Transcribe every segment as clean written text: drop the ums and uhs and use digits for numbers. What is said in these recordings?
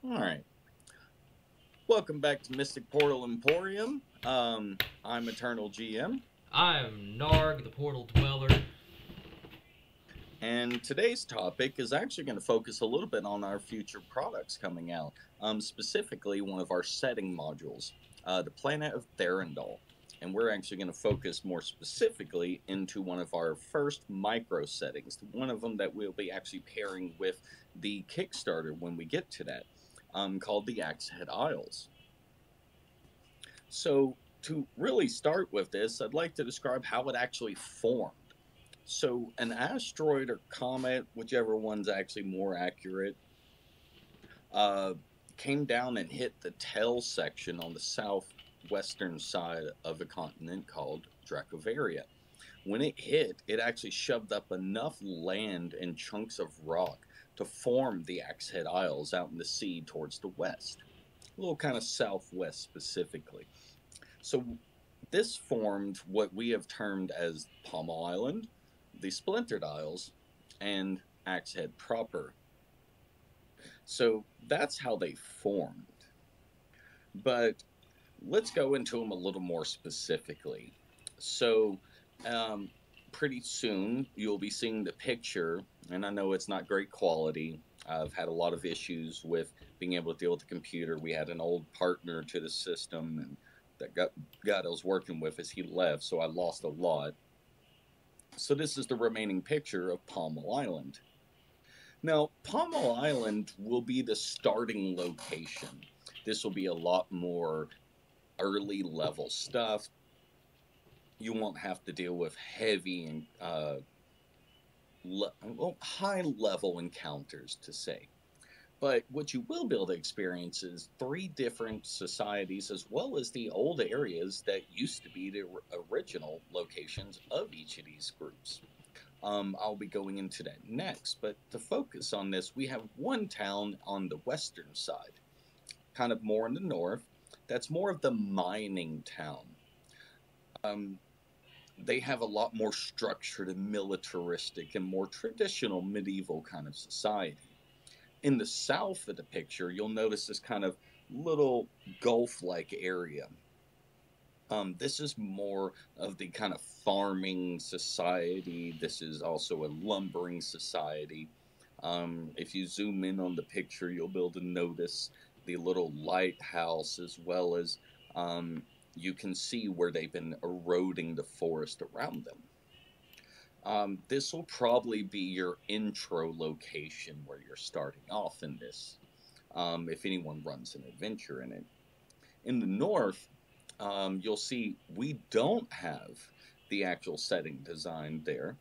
All right. Welcome back to Mystic Portal Emporium. I'm Eternal GM, I'm Narg, the Portal Dweller. and today's topic is actually going to focus a little bit on our future products coming out. Specifically, one of our setting modules, the planet of Therendal. And we're actually going to focus more specifically into one of our first micro settings, one of them that we'll be actually pairing with the Kickstarter when we get to that, called the Axehead Isles. So, to really start with this, I'd like to describe how it actually formed. So, an asteroid or comet, whichever one's actually more accurate, uh, came down and hit the tail section on the southwestern side of a continent called Dracovaria. When it hit, it actually shoved up enough land and chunks of rock to form the Axehead Isles out in the sea towards the west, a little kind of southwest specifically. So this formed what we have termed as Pommel Island, the Splintered Isles, and Axehead proper. So that's how they formed. But let's go into them a little more specifically. So, um, pretty soon you'll be seeing the picture, and I know it's not great quality. I've had a lot of issues with being able to deal with the computer. We had an old partner to the system, and that guy I was working with as he left, so I lost a lot. So this is the remaining picture of Pommel Island. Now, Pommel Island will be the starting location. This will be a lot more early level stuff. You won't have to deal with heavy and high level encounters to say. But what you will be able to experience is three different societies, as well as the old areas that used to be the original locations of each of these groups. I'll be going into that next, but to focus on this, we have one town on the western side, kind of more in the north, that's more of the mining town. Um, they have a lot more structured and militaristic and more traditional medieval kind of society. In the south of the picture, you'll notice this kind of little gulf like area. This is more of the kind of farming society. This is also a lumbering society. If you zoom in on the picture, you'll be able to notice the little lighthouse as well as um, you can see where they've been eroding the forest around them. This will probably be your intro location where you're starting off in this, if anyone runs an adventure in it. In the north, you'll see we don't have the actual setting designed there.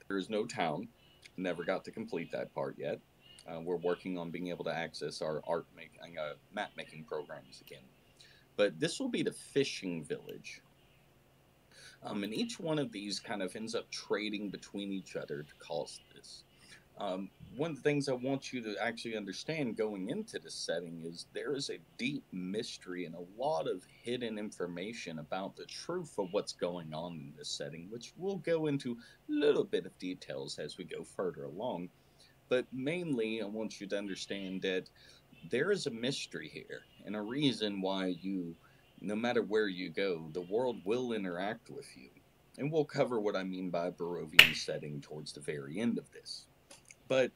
There is no town. Never got to complete that part yet. We're working on being able to access our map making programs again. But this will be the fishing village. And each one of these kind of ends up trading between each other to cause this. One of the things I want you to actually understand going into this setting is there is a deep mystery and a lot of hidden information about the truth of what's going on in this setting, which we'll go into a little bit of details as we go further along. But mainly, I want you to understand that there is a mystery here and a reason why no matter where you go, the world will interact with you. And we'll cover what I mean by Barovian setting towards the very end of this. But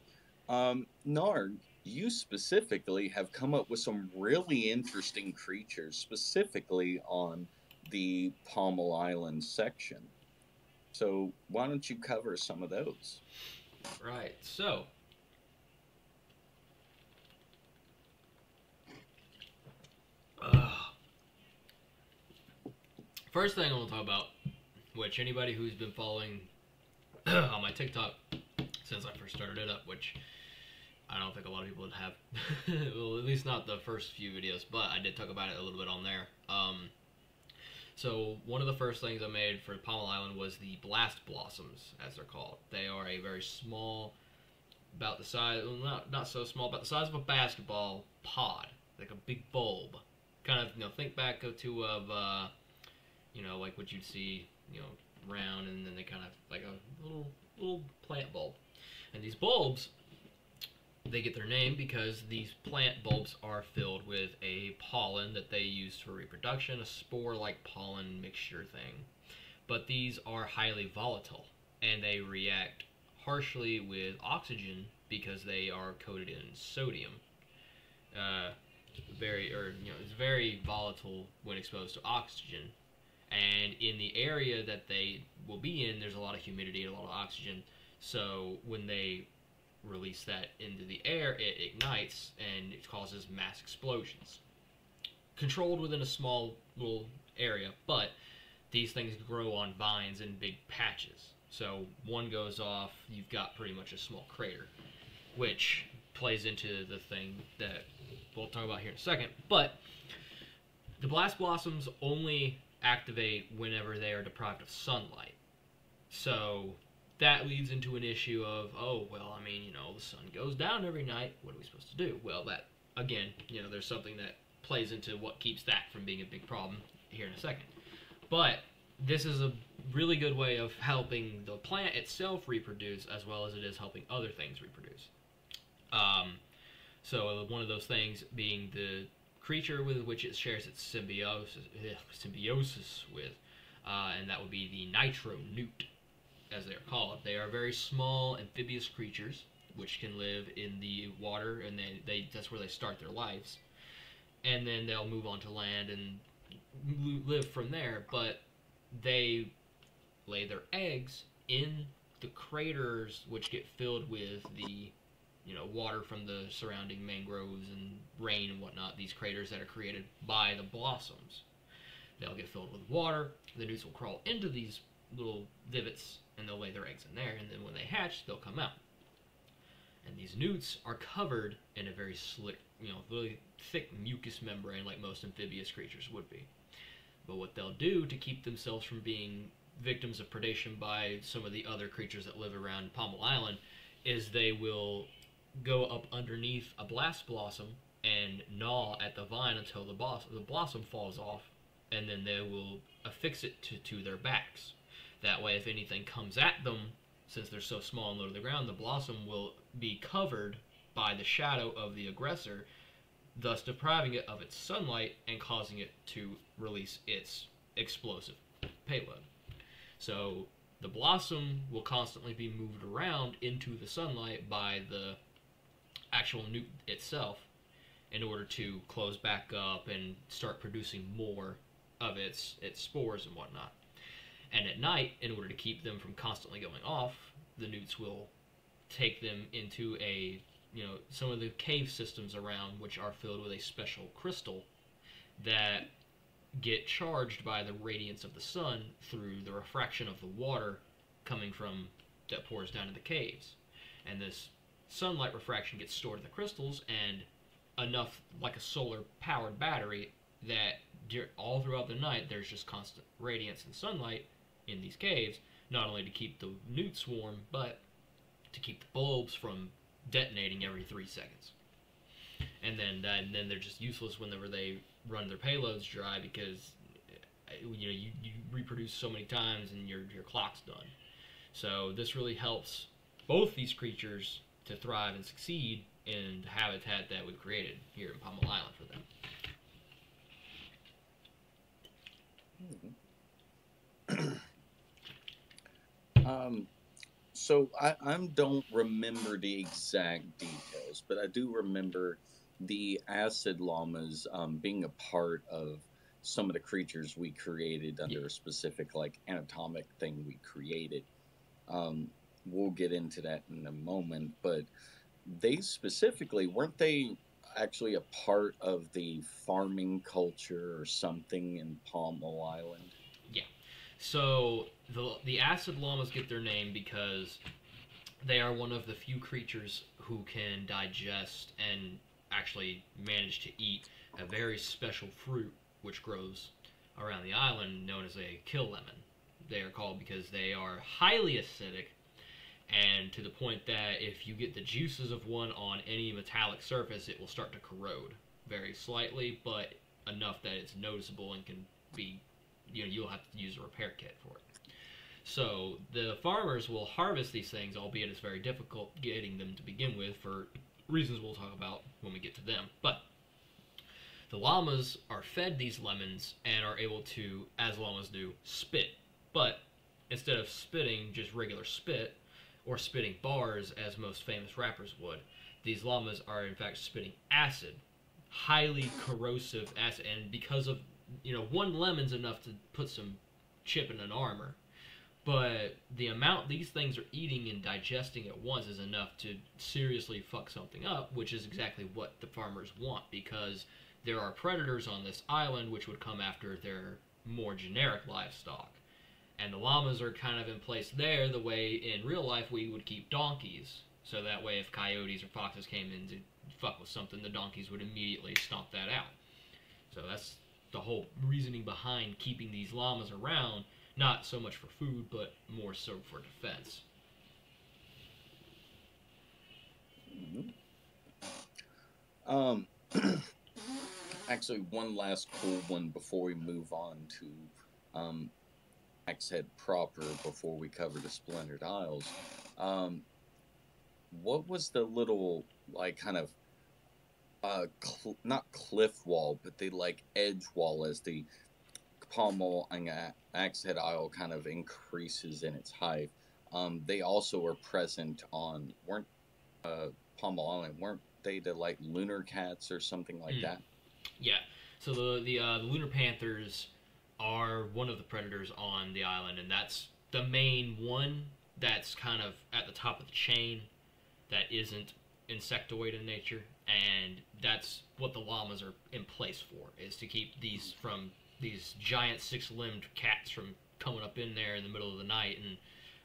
Nard, you specifically have come up with some really interesting creatures, specifically on the Pommel Island section. So why don't you cover some of those? Right, so, uh, first thing I want to talk about, which anybody who's been following on my TikTok since I first started it up, which I don't think a lot of people would have, well, at least not the first few videos, but I did talk about it a little bit on there. So one of the first things I made for Pommel Island was the Blast Blossoms, as they're called. They are a very small, about the size, well, not so small, about the size of a basketball pod, like a big bulb. Kind of, think back to like what you'd see, round, and then they kind of like a little plant bulb. And these bulbs They get their name because these plant bulbs are filled with a pollen that they use for reproduction, a spore-like pollen mixture thing. But these are highly volatile, and they react harshly with oxygen because they are coated in sodium. Uh, it's very volatile when exposed to oxygen. And in the area that they will be in, there's a lot of humidity and a lot of oxygen. So when they release that into the air, it ignites and it causes mass explosions. Controlled within a small little area, but these things grow on vines in big patches. So one goes off, you've got pretty much a small crater, which plays into the thing that we'll talk about here in a second. But the blast blossoms only activate whenever they are deprived of sunlight. So that leads into an issue of, oh, well, I mean, the sun goes down every night. What are we supposed to do? Well, that, again, there's something that plays into what keeps that from being a big problem here in a second. But this is a really good way of helping the plant itself reproduce as well as it is helping other things reproduce. So one of those things being the creature with which it shares its symbiosis with, and that would be the nitro newt, as they are called. They are very small amphibious creatures which can live in the water, and that's where they start their lives. And then they'll move on to land and live from there, but they lay their eggs in the craters which get filled with the water from the surrounding mangroves and rain and whatnot, these craters that are created by the blossoms. They'll get filled with water, the newts will crawl into these little divots, and they'll lay their eggs in there, and then when they hatch, they'll come out. And these newts are covered in a very slick, really thick mucous membrane like most amphibious creatures would be. But what they'll do to keep themselves from being victims of predation by some of the other creatures that live around Pommel Island is they will go up underneath a blast blossom and gnaw at the vine until the blossom falls off, and then they will affix it to their backs. That way, if anything comes at them, since they're so small and low to the ground, the blossom will be covered by the shadow of the aggressor, thus depriving it of its sunlight and causing it to release its explosive payload. So the blossom will constantly be moved around into the sunlight by the actual newt itself in order to close back up and start producing more of its spores and whatnot. And at night, in order to keep them from constantly going off, the newts will take them into some of the cave systems around, which are filled with a special crystal that get charged by the radiance of the sun through the refraction of the water coming from that pours down in the caves. And this sunlight refraction gets stored in the crystals, and enough like a solar powered battery that all throughout the night there's just constant radiance and sunlight in these caves, not only to keep the newts warm, but to keep the bulbs from detonating every 3 seconds. And then they're just useless whenever they run their payloads dry, because you reproduce so many times and your clock's done. So this really helps both these creatures to thrive and succeed in the habitat that we've created here in Pommel Island for them. So I don't remember the exact details, but I do remember the acid llamas being a part of some of the creatures we created under a specific anatomic thing we created. We'll get into that in a moment, but they specifically, weren't they actually a part of the farming culture or something in Pommel Island? Yeah. So the acid llamas get their name because they are one of the few creatures who can digest and actually manage to eat a very special fruit which grows around the island known as a kill lemon. They are called because they are highly acidic, and to the point that if you get the juices of one on any metallic surface, it will start to corrode very slightly, but enough that it's noticeable and can be, you'll have to use a repair kit for it. So the farmers will harvest these things, albeit it's very difficult getting them to begin with for reasons we'll talk about when we get to them. But the llamas are fed these lemons and are able to, as llamas do, spit. But instead of spitting just regular spit or spitting bars as most famous rappers would, these llamas are in fact spitting acid, highly corrosive acid. And because of, one lemon's enough to put some chip in an armor. But the amount these things are eating and digesting at once is enough to seriously fuck something up, which is exactly what the farmers want, because there are predators on this island which would come after their more generic livestock. And the llamas are kind of in place there the way in real life we would keep donkeys. So that way if coyotes or foxes came in to fuck with something, the donkeys would immediately stomp that out. So that's the whole reasoning behind keeping these llamas around, not so much for food, but more so for defense. Um, Actually, one last cool one before we move on to Axe Head proper, before we cover the Splintered Isles. Um, what was the little, like, kind of, not cliff wall, but the, like, edge wall as the Pommel and Axe Head Isle kind of increases in its height? They also were present on, weren't, Pommel Island, weren't they the, like, lunar cats or something like that? Yeah. So the lunar panthers are one of the predators on the island, and that's the main one that's kind of at the top of the chain that isn't insectoid in nature, and that's what the llamas are in place for, is to keep these giant six-limbed cats from coming up in there in the middle of the night and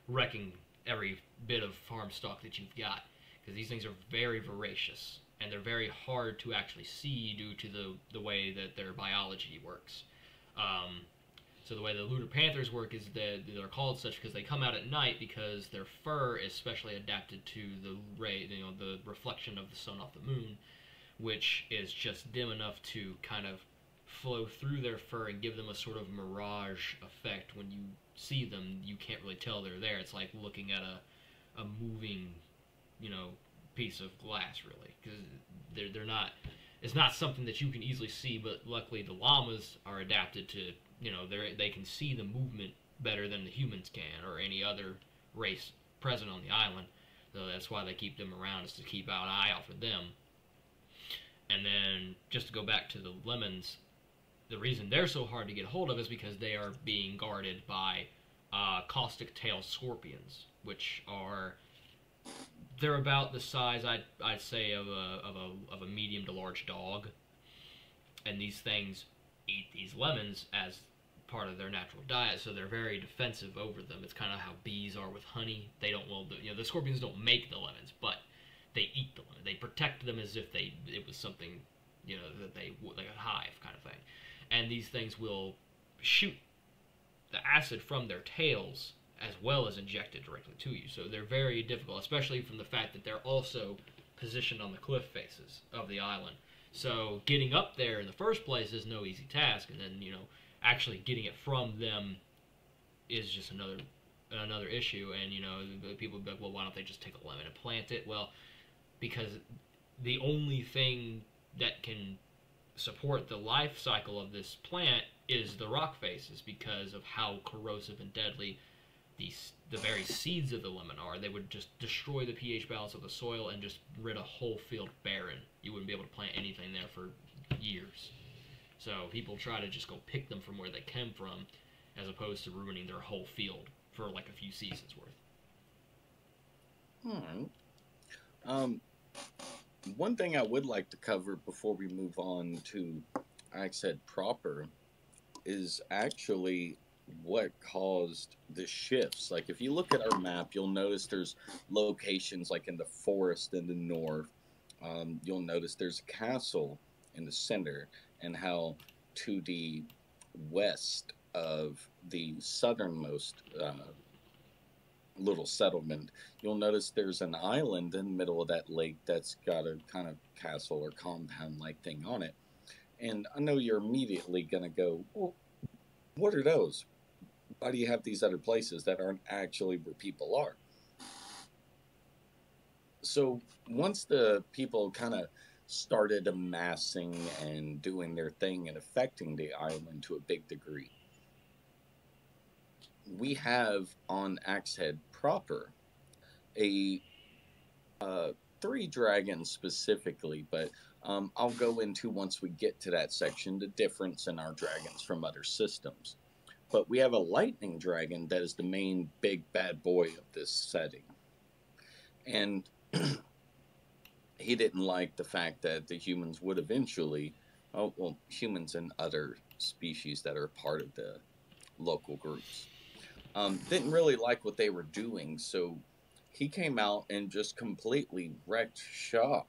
wrecking every bit of farm stock that you've got, because these things are very voracious and they're very hard to actually see due to the way that their biology works. So the way the lunar panthers work is that they're called such because they come out at night, because their fur is specially adapted to the ray, the reflection of the sun off the moon, which is just dim enough to kind of flow through their fur and give them a sort of mirage effect. When you see them, you can't really tell they're there. It's like looking at a moving, piece of glass, really, because they're not. It's not something that you can easily see. But luckily, the llamas are adapted to. They can see the movement better than the humans can, or any other race present on the island. So that's why they keep them around, is to keep an eye out for them. And then, just to go back to the lemons, the reason they're so hard to get hold of is because they are being guarded by caustic-tailed scorpions, which are, they're about the size, I'd say, of a medium to large dog. And these things eat these lemons as part of their natural diet, so they're very defensive over them. It's kind of how bees are with honey. They don't, the scorpions don't make the lemons, but they eat the lemon. They protect them as if it was something, that they, like a hive kind of thing. And these things will shoot the acid from their tails as well as inject it directly to you. So they're very difficult, especially from the fact that they're also positioned on the cliff faces of the island. So getting up there in the first place is no easy task, and then actually getting it from them is just another issue. And people would be like, well, why don't they just take a lemon and plant it? Well, because the only thing that can support the life cycle of this plant is the rock faces, because of how corrosive and deadly the very seeds of the lemon are. They would just destroy the pH balance of the soil and just rid a whole field barren. You wouldn't be able to plant anything there for years. So people try to just go pick them from where they came from, as opposed to ruining their whole field for like a few seasons worth. One thing I would like to cover before we move on to Axe Head proper is actually what caused the shifts. Like, if you look at our map, you'll notice there's locations like in the forest in the north. You'll notice there's a castle in the center, and how to the west of the southernmost little settlement, you'll notice there's an island in the middle of that lake that's got a kind of castle or compound like thing on it. And I know you're immediately going to go, well, what are those? Why do you have these other places that aren't actually where people are? So once the people kind of started amassing and doing their thing and affecting the island to a big degree, we have on Axe Head proper a three dragons specifically, but I'll go into once we get to that section the difference in our dragons from other systems. But we have a lightning dragon that is the main big bad boy of this setting. And he didn't like the fact that the humans would eventually, oh, well, humans and other species that are part of the local groups, didn't really like what they were doing. So he came out and just completely wrecked shop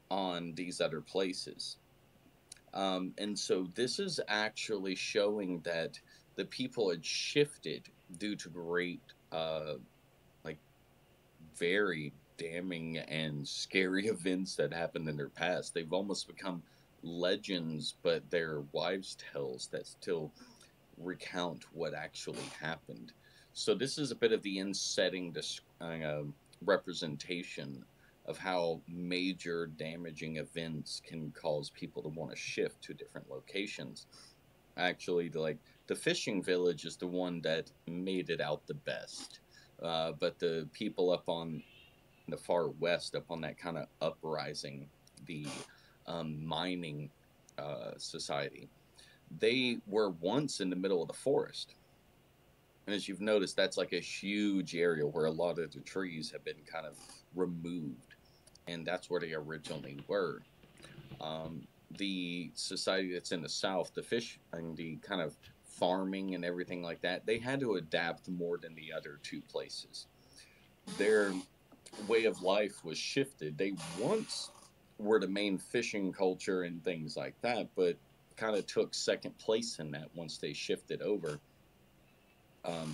on these other places. And so this is actually showing that the people had shifted due to great, like, very damning and scary events that happened in their past. They've almost become legends, but they're wives' tales that still recount what actually happened. So this is a bit of the in-setting representation of how major damaging events can cause people to want to shift to different locations. Actually, like the fishing village is the one that made it out the best. But the people up on the far west, up on that kind of uprising, the mining society, they were once in the middle of the forest. And as you've noticed, that's like a huge area where a lot of the trees have been kind of removed. And that's where they originally were. The society that's in the south, the fish and the kind of farming and everything like that, they had to adapt more than the other two places. Their way of life was shifted. They once were the main fishing culture and things like that, but kind of took second place in that once they shifted over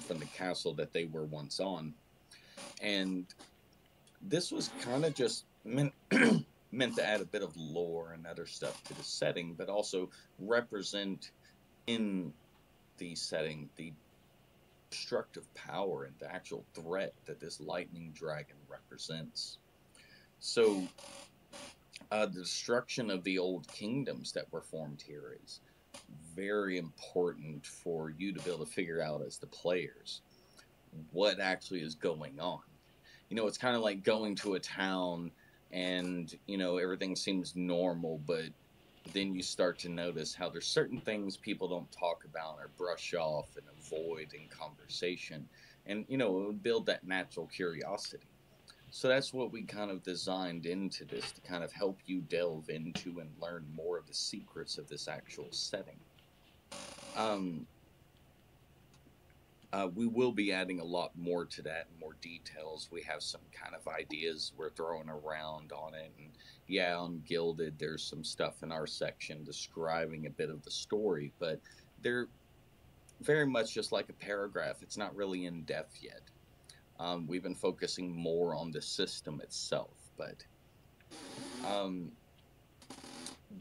from the castle that they were once on. And this was kind of just meant to add a bit of lore and other stuff to the setting, but also represent in the setting the destructive power and the actual threat that this lightning dragon represents. So, the destruction of the old kingdoms that were formed here is very important for you to be able to figure out as the players what actually is going on. It's kind of like going to a town and, everything seems normal, but then you start to notice how there's certain things people don't talk about or brush off and avoid in conversation. And, it would build that natural curiosity. So that's what we kind of designed into this to kind of help you delve into and learn more of the secrets of this actual setting. Um, we will be adding a lot more to that and more details. We have some kind of ideas we're throwing around on it. And yeah, on Gilded, there's some stuff in our section describing a bit of the story, but they're very much just like a paragraph. It's not really in depth yet. We've been focusing more on the system itself, but um,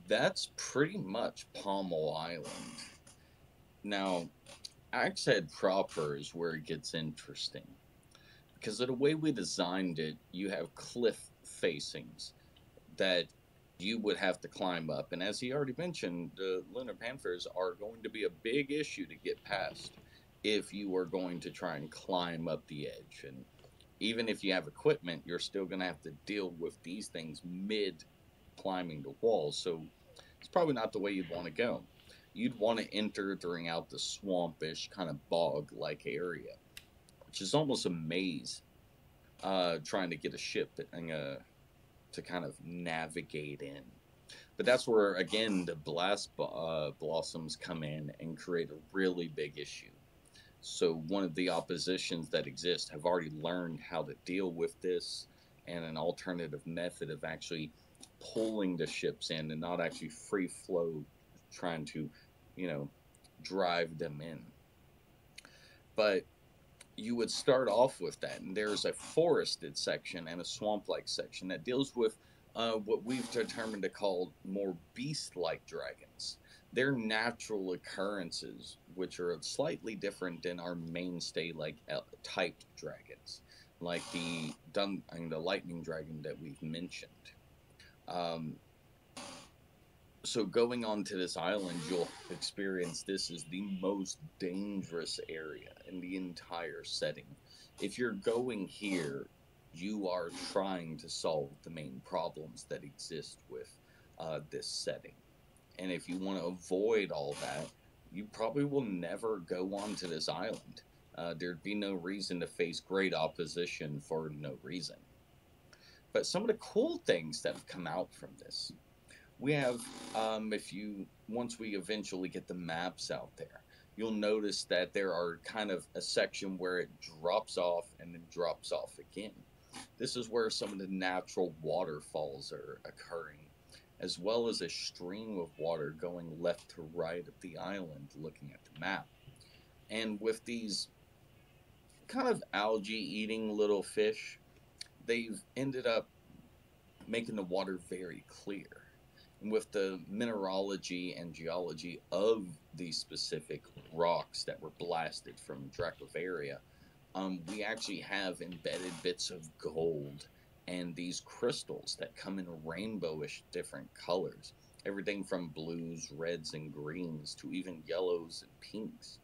that's pretty much Pommel Island. Now, Axe Head proper is where it gets interesting. Because of the way we designed it, you have cliff facings that you would have to climb up. And as he already mentioned, the Lunar Panthers are going to be a big issue to get past if you are going to try and climb up the edge. And even if you have equipment, you're still going to have to deal with these things mid climbing the walls. So it's probably not the way you'd want to go. You'd want to enter during out the swampish kind of bog like area, which is almost a maze, trying to get a ship to kind of navigate in. But that's where, again, the blossoms come in and create a really big issue. So one of the oppositions that exist have already learned how to deal with this and an alternative method of actually pulling the ships in and not actually free flow trying to, you know, drive them in. But you would start off with that, and there's a forested section and a swamp-like section that deals with what we've determined to call more beast-like dragons. They're natural occurrences, which are slightly different than our mainstay like typed dragons. like the lightning dragon that we've mentioned. Um, so going onto this island, you'll experience this as the most dangerous area in the entire setting. If you're going here, you are trying to solve the main problems that exist with this setting. And if you want to avoid all that, you probably will never go onto this island. There'd be no reason to face great opposition for no reason. But some of the cool things that have come out from this, we have, if you once we eventually get the maps out there, you'll notice that there are kind of a section where it drops off and then drops off again. This is where some of the natural waterfalls are occurring, as well as a stream of water going left to right of the island looking at the map. And with these kind of algae eating little fish, they've ended up making the water very clear. And with the mineralogy and geology of these specific rocks that were blasted from Dracovaria, we actually have embedded bits of gold and these crystals that come in rainbowish different colors. Everything from blues, reds, and greens to even yellows and pinks.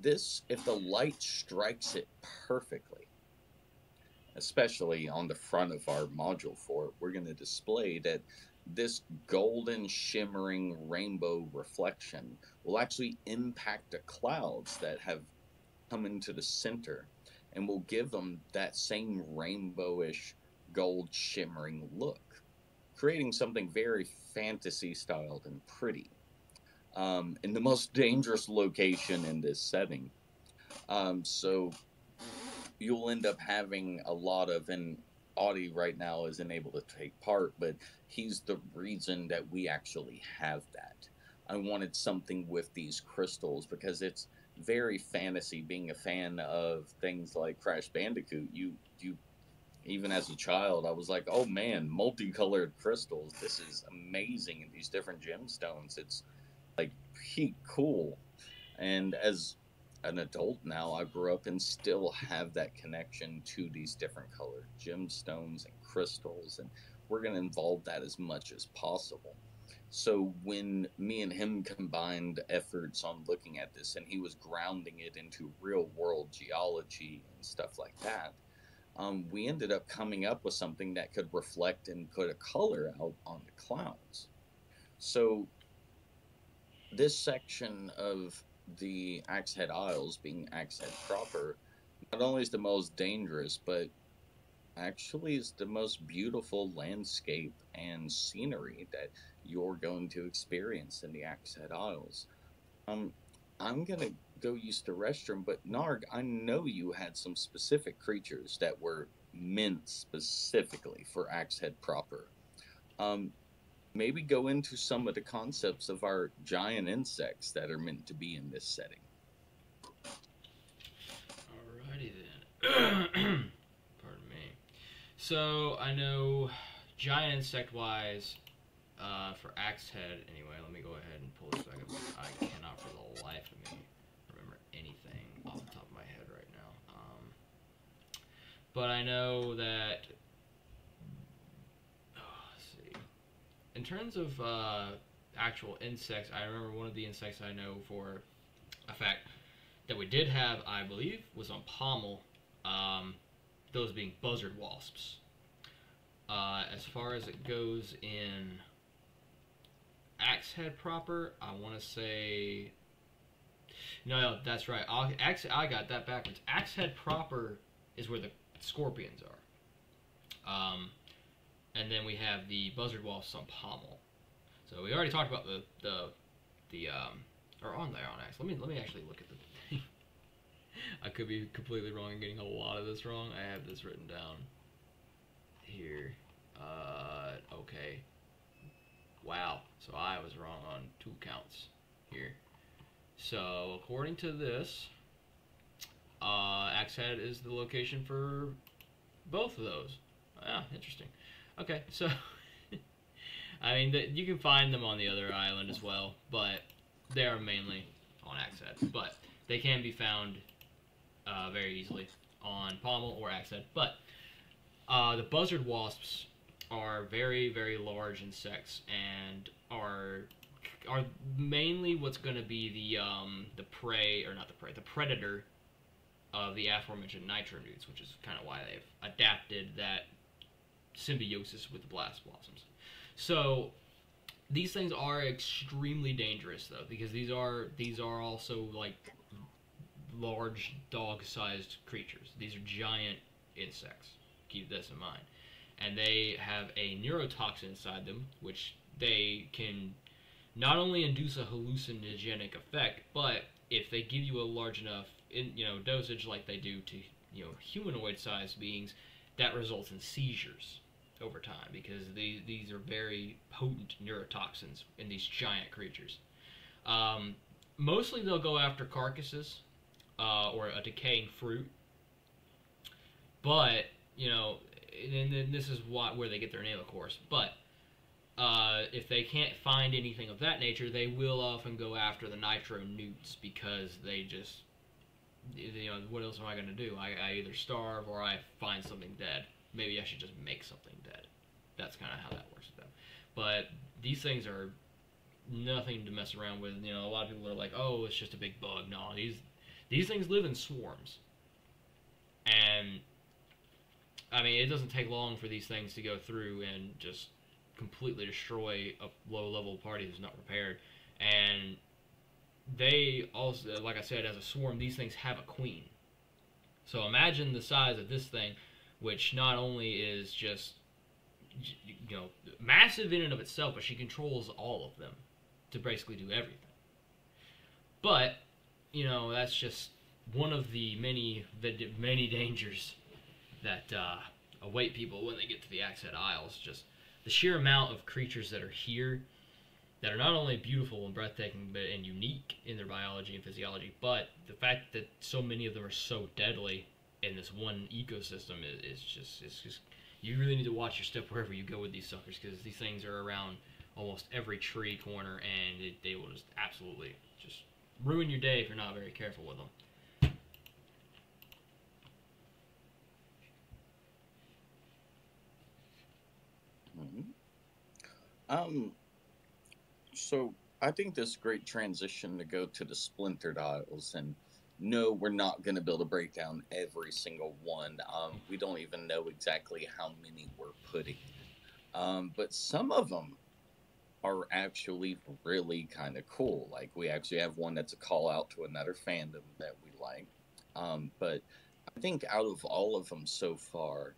This, if the light strikes it perfectly, especially on the front of our module for it, we're going to display that this golden shimmering rainbow reflection will actually impact the clouds that have come into the center and will give them that same rainbowish gold shimmering look, creating something very fantasy styled and pretty. In the most dangerous location in this setting. So you'll end up having a lot of, and Audie right now isn't able to take part, but he's the reason that we actually have that. I wanted something with these crystals because it's very fantasy. Being a fan of things like Crash Bandicoot, you even as a child, I was like, oh man, multicolored crystals. This is amazing. And these different gemstones, it's like peak cool. And as an adult now, I grew up and still have that connection to these different colored gemstones and crystals, and we're going to involve that as much as possible. So when me and him combined efforts on looking at this, and he was grounding it into real world geology and stuff like that, we ended up coming up with something that could reflect and put a color out on the clouds. So this section of the Axehead Isles, being Axehead proper, not only is the most dangerous, but actually is the most beautiful landscape and scenery that you're going to experience in the Axehead Isles. Um, I'm gonna go use the restroom, but Narg, I know you had some specific creatures that were meant specifically for Axehead proper. Um, Maybe go into some of the concepts of our giant insects that are meant to be in this setting. Alrighty then. Pardon me. So I know giant insect wise, for Axehead anyway, let me go ahead and pull this back up. I cannot for the life of me remember anything off the top of my head right now. But I know that, let's see. In terms of actual insects, I remember one of the insects I know for a fact that we did have, I believe, was on Pommel. Those being buzzard wasps. As far as it goes in Axehead proper, I want to say, no, that's right. I got that backwards. Axehead proper is where the scorpions are. And then we have the buzzard wasps on Pommel. So we already talked about the or on there on Axe. Let me actually look at the thing. I could be completely wrong and getting a lot of this wrong. I have this written down here. Okay. Wow. So I was wrong on 2 counts here. So according to this, Axehead is the location for both of those. Ah, interesting. Okay, so I mean, you can find them on the other island as well, but they are mainly on Axehead. But they can be found very easily on Pommel or Axe Head. But the buzzard wasps are very, very large insects and are mainly what's going to be the prey, or not the prey, the predator of the aforementioned nitronewts, which is kind of why they've adapted that symbiosis with the blast blossoms. So these things are extremely dangerous, though, because these are also like large dog-sized creatures. These are giant insects. Keep this in mind. And they have a neurotoxin inside them, which they can not only induce a hallucinogenic effect, but if they give you a large enough dosage like they do to humanoid-sized beings, that results in seizures over time, because these are very potent neurotoxins in these giant creatures. Mostly they'll go after carcasses or a decaying fruit, but and then this is where they get their name, of course. But if they can't find anything of that nature, they will often go after the nitronewts, because they just, what else am I going to do? I either starve or I find something dead. Maybe I should just make something dead. That's kind of how that works with them. But these things are nothing to mess around with. A lot of people are like, oh, it's just a big bug. No, these things live in swarms. And I mean, it doesn't take long for these things to go through and just completely destroy a low-level party who's not prepared. And they also, like I said, as a swarm, these things have a queen. So imagine the size of this thing, which not only is just, massive in and of itself, but she controls all of them to basically do everything. But, that's just one of the many dangers that await people when they get to the Axe Head Isles. Just the sheer amount of creatures that are here that are not only beautiful and breathtaking and unique in their biology and physiology, but the fact that so many of them are so deadly in this one ecosystem is just you really need to watch your step wherever you go with these suckers, because these things are around almost every tree corner, and they will just absolutely just ruin your day if you're not very careful with them. So I think this is a great transition to go to the Splintered Isles. And no, we're not going to be able to break down every single one. We don't even know exactly how many we're putting. But some of them are actually really kind of cool. Like, we actually have one that's a call out to another fandom that we like. But I think out of all of them so far,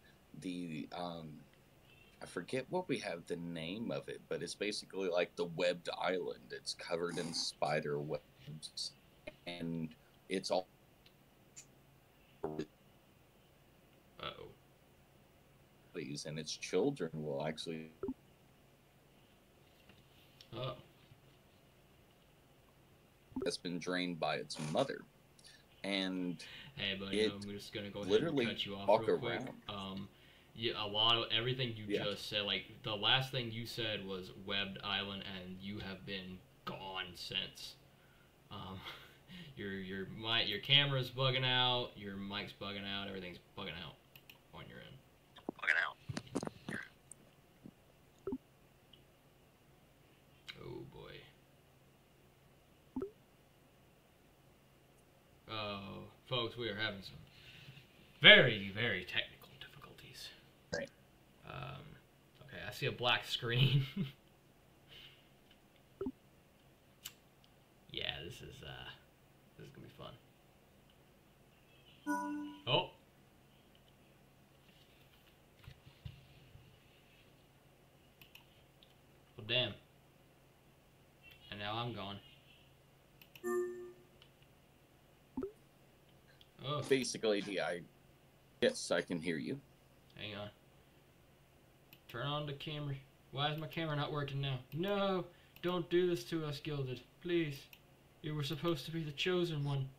I forget what we have the name of it, but it's basically like the webbed island. It's covered in spider webs, and it's all. Uh-oh. And its children will actually. Oh. Has been drained by its mother, and hey, but I'm just gonna go ahead literally and cut you off walk real quick. around. Yeah, a lot of everything you just said, like the last thing you said was webbed island, and you have been gone since. Your camera's bugging out, your mic's bugging out, everything's bugging out on your end. Bugging out. Oh boy. Oh, folks, we are having some very, very technical difficulties. Right. Okay, I see a black screen. Yeah, this is gonna be fun. Oh. Well, damn. And now I'm gone. Oh. Basically, yes, I can hear you. Hang on. Turn on the camera. Why is my camera not working now? No! Don't do this to us, Gilded. Please. You were supposed to be the chosen one.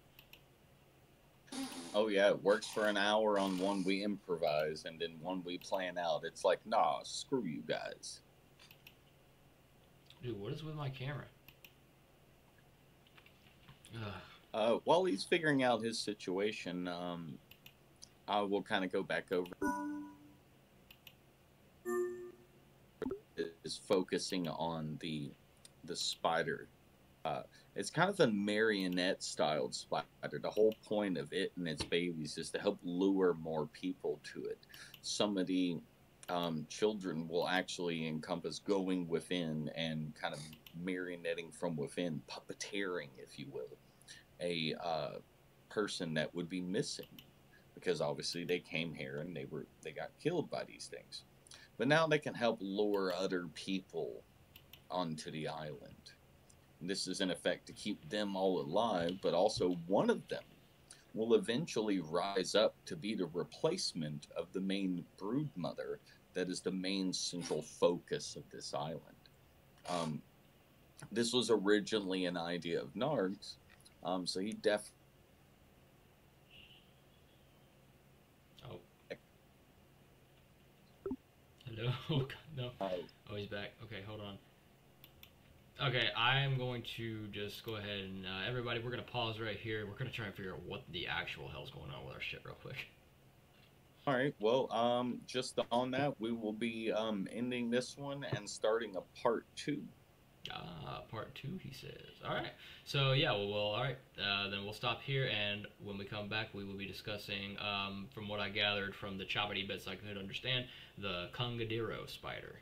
Oh yeah, it works for an hour on one we improvise, and then one we plan out. It's like, nah, screw you guys. Dude, what is with my camera? While he's figuring out his situation, I will kind of go back over is focusing on the spider. Uh, it's kind of a marionette styled spider. The whole point of it and its babies is to help lure more people to it. Some of the children will actually encompass going within and kind of marionetting from within, puppeteering, if you will, a person that would be missing because obviously they came here and they got killed by these things. But now they can help lure other people onto the island. And this is in effect to keep them all alive, but also one of them will eventually rise up to be the replacement of the main brood mother that is the main central focus of this island. Um, this was originally an idea of Narg's, so he definitely. Oh, hello. Oh, God, no. Oh, he's back. Okay, hold on. Okay, I'm going to just go ahead and everybody, we're gonna pause right here. We're gonna try and figure out what the actual hell's going on with our shit real quick. All right. Well, just on that, we will be ending this one and starting a part two. Part two, he says. All right. So yeah, well, all right. Then we'll stop here, and when we come back, we will be discussing, from what I gathered from the choppity bits I could understand, the Congadero spider.